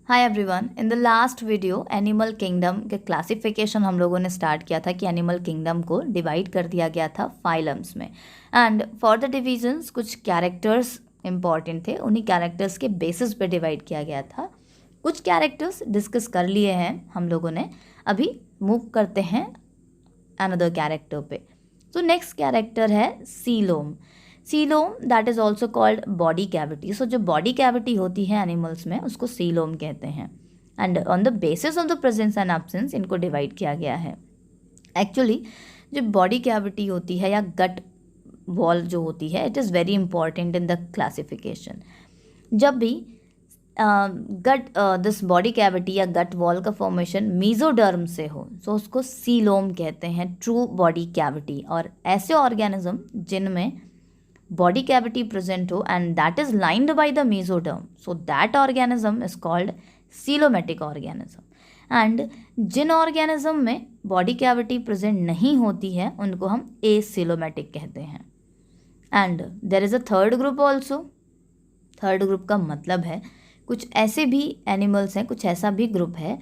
Hi everyone, in the last video animal kingdom के classification हम लोगों ने स्टार्ट किया था कि एनिमल किंगडम को डिवाइड कर दिया गया था फाइलम्स में। एंड फॉर द डिविजन्स कुछ कैरेक्टर्स इंपॉर्टेंट थे, उन्हीं कैरेक्टर्स के बेसिस पे डिवाइड किया गया था। कुछ कैरेक्टर्स डिस्कस कर लिए हैं हम लोगों ने, अभी मूव करते हैं अनदर कैरेक्टर पे। तो नेक्स्ट कैरेक्टर है coelom. Coelom that is also called body cavity. So जो बॉडी कैविटी होती है एनिमल्स में उसको सीलोम कहते हैं। And on the basis of the presence and absence इनको डिवाइड किया गया है। एक्चुअली जो बॉडी कैविटी होती है या गट वॉल जो होती है, it is very important in the classification. जब भी गट दिस बॉडी कैविटी या गट वॉल का फॉर्मेशन मीजोडर्म से हो तो उसको सीलोम कहते हैं, ट्रू बॉडी कैविटी। और ऐसे ऑर्गेनिज्म जिनमें body cavity present ho and that is lined by the mesoderm, so that organism is called coelomatic organism। and जिन ऑर्गेनिज्म में बॉडी कैविटी प्रेजेंट नहीं होती है उनको हम एसिलोमेटिक कहते हैं। And there is a third group also. Third group का मतलब है कुछ ऐसे भी एनिमल्स हैं, कुछ ऐसा भी ग्रुप है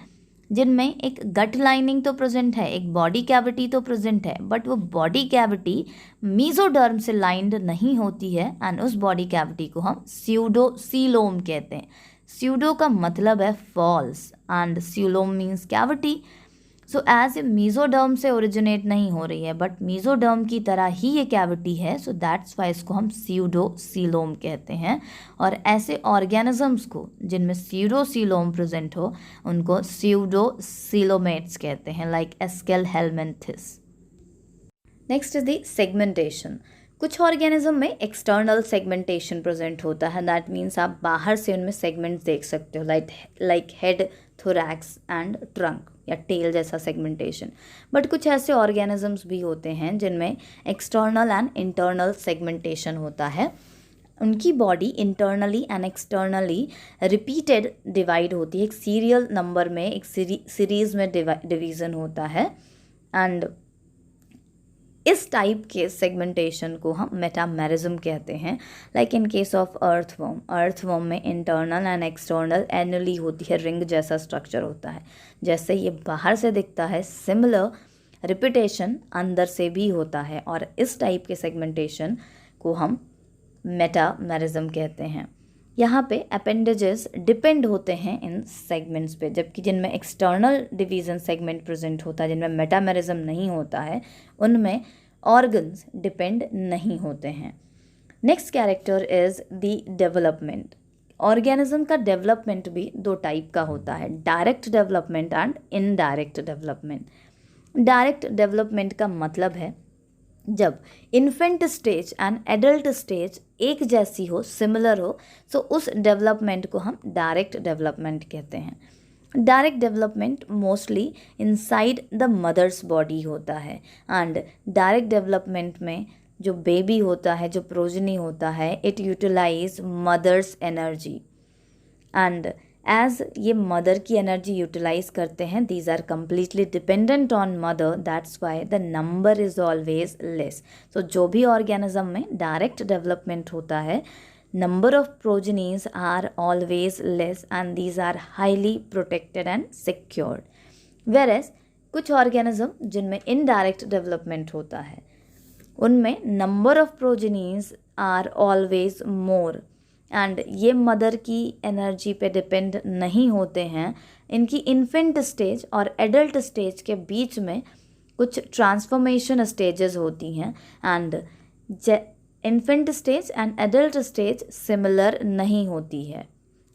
जिनमें एक गट लाइनिंग तो प्रेजेंट है, एक बॉडी कैविटी तो प्रेजेंट है, बट वो बॉडी कैविटी मीजोडर्म से लाइंड नहीं होती है एंड उस बॉडी कैविटी को हम स्यूडो सीलोम कहते हैं। स्यूडो का मतलब है false and coelom means cavity. So as a mesoderm से ओरिजिनेट नहीं हो रही है बट मीजोडर्म की तरह ही ये कैविटी है, सो दैट्स वाई इसको हम स्यूडो सीलोम कहते हैं। और ऐसे ऑर्गेनिजम्स को जिनमें स्यूडो सीलोम प्रेजेंट हो उनको स्यूडो सीलोमेट्स कहते हैं, like SQL helminths. Next is the segmentation. कुछ ऑर्गेनिज्म में एक्सटर्नल सेगमेंटेशन प्रेजेंट होता है, दैट मीन्स आप बाहर से उनमें सेगमेंट्स देख सकते हो, like head, thorax and trunk या टेल जैसा सेगमेंटेशन। बट कुछ ऐसे ऑर्गेनिजम्स भी होते हैं जिनमें एक्सटर्नल एंड इंटरनल सेगमेंटेशन होता है। उनकी body internally and externally repeated divide होती है, एक सीरियल नंबर में, एक सीरीज में डिवीज़न होता है। एंड इस टाइप के सेगमेंटेशन को हम मेटामेरिज्म कहते हैं। Like in case of earthworm, earthworm में इंटरनल एंड एक्सटर्नल एनुअली होती है, रिंग जैसा स्ट्रक्चर होता है। जैसे ये बाहर से दिखता है, सिमिलर रिपीटेशन अंदर से भी होता है और इस टाइप के सेगमेंटेशन को हम मेटामेरिज्म कहते हैं। यहाँ पे अपेंडेजेस डिपेंड होते हैं इन सेगमेंट्स पे, जबकि जिनमें एक्सटर्नल डिवीज़न सेगमेंट प्रेजेंट होता है, जिनमें मेटामेरिज्म नहीं होता है, उनमें ऑर्गन्स डिपेंड नहीं होते हैं। Next character is the development. Organism का डेवलपमेंट भी दो टाइप का होता है, direct development and indirect development. Direct development का मतलब है जब infant stage and adult stage एक जैसी हो, सिमिलर हो, सो उस डेवलपमेंट को हम डायरेक्ट डेवलपमेंट कहते हैं। Direct development mostly inside the mother's body होता है एंड डायरेक्ट डेवलपमेंट में जो बेबी होता है, जो प्रोजनी होता है, it utilize mother's energy. And as ये मदर की एनर्जी यूटिलाइज करते हैं, these are completely dependent on mother, that's why the number is always less. So जो भी ऑर्गेनिज्म में डायरेक्ट डेवलपमेंट होता है, number of progenies are always less and these are highly protected and secured. Whereas कुछ organism जिनमें indirect development होता है उनमें number of progenies are always more and ये मदर की एनर्जी पे डिपेंड नहीं होते हैं। इनकी इन्फेंट स्टेज और एडल्ट स्टेज के बीच में कुछ ट्रांसफॉर्मेशन स्टेजेस होती हैं and infant stage and adult stage similar नहीं होती है।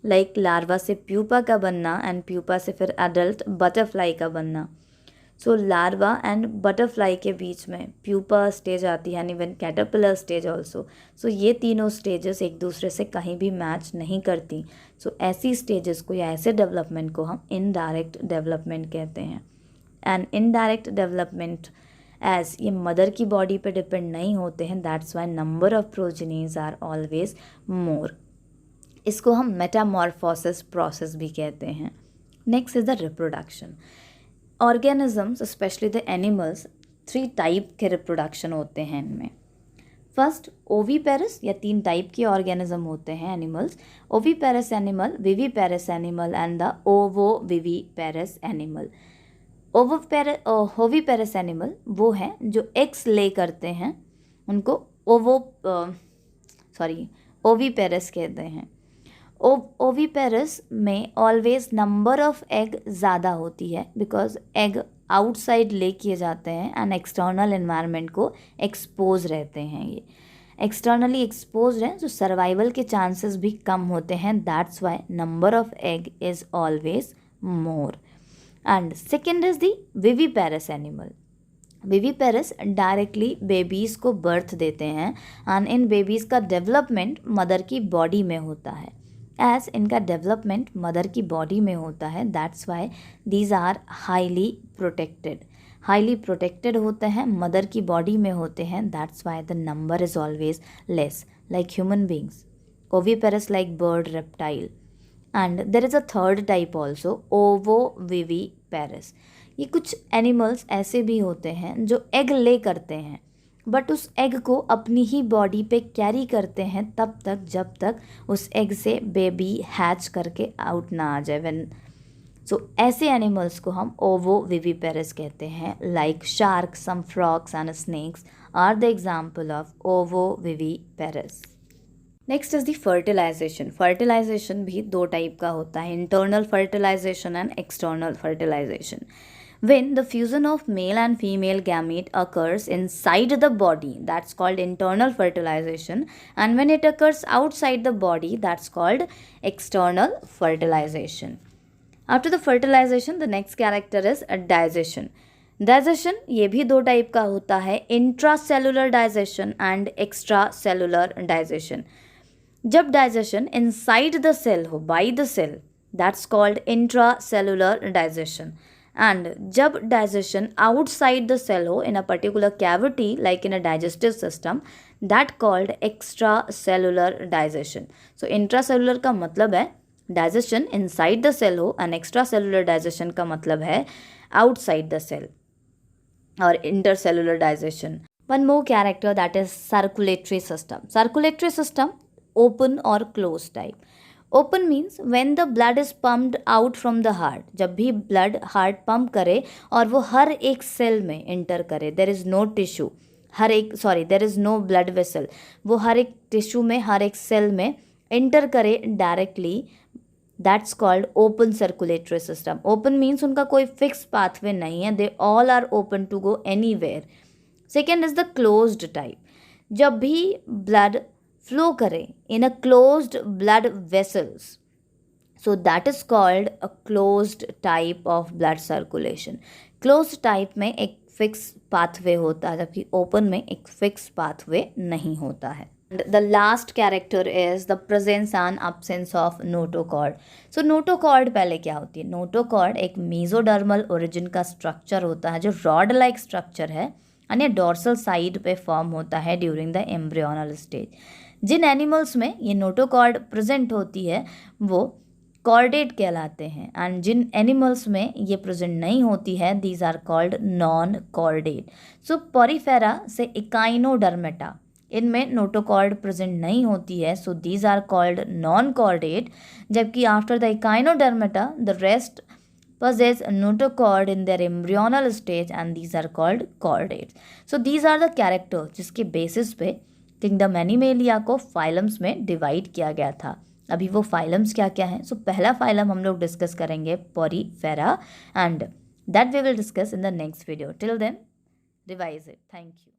लाइक लार्वा से प्यूपा का बनना एंड प्यूपा से फिर एडल्ट बटरफ्लाई का बनना। सो लार्वा एंड बटरफ्लाई के बीच में प्यूपा स्टेज आती है and even caterpillar stage also. So ये तीनों स्टेजेस एक दूसरे से कहीं भी मैच नहीं करती। सो ऐसी स्टेजेस को या ऐसे डेवलपमेंट को हम इनडायरेक्ट डेवलपमेंट कहते हैं। एंड इनडायरेक्ट डेवलपमेंट एज ये मदर की बॉडी पे डिपेंड नहीं होते हैं, that's why number of progenies are always more. इसको हम मेटामॉर्फोसिस प्रोसेस भी कहते हैं। Next is the reproduction. Organisms specially the animals, 3 type के रिप्रोडक्शन होते हैं इनमें। फर्स्ट ओवीपेरस, या 3 टाइप के ऑर्गेनिज्म होते हैं animals, oviparous animal, viviparous animal and the ovoviviparous animal. Oviparous animal वो हैं जो एग्स ले करते हैं, उनको ओवीपेरस कहते हैं। ओवीपेरस में ऑलवेज नंबर ऑफ एग ज़्यादा होती है बिकॉज एग आउटसाइड ले किए जाते हैं एंड एक्सटर्नल एनवायरनमेंट को एक्सपोज रहते हैं। ये एक्सटर्नली एक्सपोज हैं तो सर्वाइवल के चांसेस भी कम होते हैं, that's why number of egg is always more. And second is the viviparous animal. Viviparous directly babies को बर्थ देते हैं एंड इन बेबीज़ का डेवलपमेंट मदर की बॉडी में होता है। एज इनका डेवलपमेंट मदर की बॉडी में होता है, that's why these are highly protected होते हैं, मदर की बॉडी में होते हैं, that's why the number is always less like human beings. Oviparous like bird, reptile. And there is a third type also, ovoviviparous. ये कुछ एनिमल्स ऐसे भी होते हैं जो एग ले करते हैं बट उस एग को अपनी ही बॉडी पे कैरी करते हैं तब तक जब तक उस एग से बेबी हैच करके आउट ना आ जाए। सो ऐसे एनिमल्स को हम ओवोविविपेरस कहते हैं। Like shark, some frogs and snakes are the example of ovoviviparous. Next is the fertilisation. Fertilisation भी 2 टाइप का होता है, internal fertilisation and external fertilisation. When the fusion of male and female gamete occurs inside the body, that's called internal fertilization, and when it occurs outside the body, that's called external fertilization. After the fertilization, the next character is digestion. Digestion ये भी 2 type का होता है, intracellular digestion and extracellular digestion. जब digestion inside the cell हो, by the cell, that's called intracellular digestion. And जब digestion outside the cell हो in a particular cavity like in a digestive system, that called extracellular digestion. So intracellular का मतलब है digestion inside the cell हो and extracellular digestion का मतलब है outside the cell और intercellular digestion. One more character, that is circulatory system. Circulatory system open or closed type. Open means when the blood is pumped out from the heart, जब भी blood heart pump करे और वो हर एक cell में enter करे, there is no tissue, there is no blood vessel, वो हर एक टिश्यू में, हर एक सेल में इंटर करे directly, that's called open circulatory system. Open means उनका कोई फिक्स पाथवे नहीं है, they all are open to go anywhere. Second is the closed type, जब भी ब्लड फ्लो करे in a closed blood vessels, so that is called a closed type of blood circulation. Closed type में एक fix pathway होता है जबकि open में एक फिक्स पाथवे नहीं होता है। The last character is the presence and absence of notochord. So notochord पहले क्या होती है? Notochord एक mesodermal origin का स्ट्रक्चर होता है जो रॉड लाइक स्ट्रक्चर है और ये डोर्सल साइड पे फॉर्म होता है ड्यूरिंग द एम्ब्रियोनल स्टेज। जिन एनिमल्स में ये नोटोकॉर्ड प्रेजेंट होती है वो कॉर्डेट कहलाते हैं एंड जिन एनिमल्स में ये प्रेजेंट नहीं होती है these are called non chordate. So Porifera से इकाइनोडर्मेटा, इनमें नोटोकॉर्ड प्रेजेंट नहीं होती है, so these are called non chordate, जबकि after the Echinodermata the rest possess notochord in their embryonal stage and these are called chordates. So these are the characters जिसके basis पे kingdom animalia को phylums में divide किया गया था। अभी वो फाइलम्स क्या क्या हैं? सो पहला फाइलम हम लोग डिस्कस करेंगे Porifera and that we will discuss in the next video. Till then revise it. Thank you.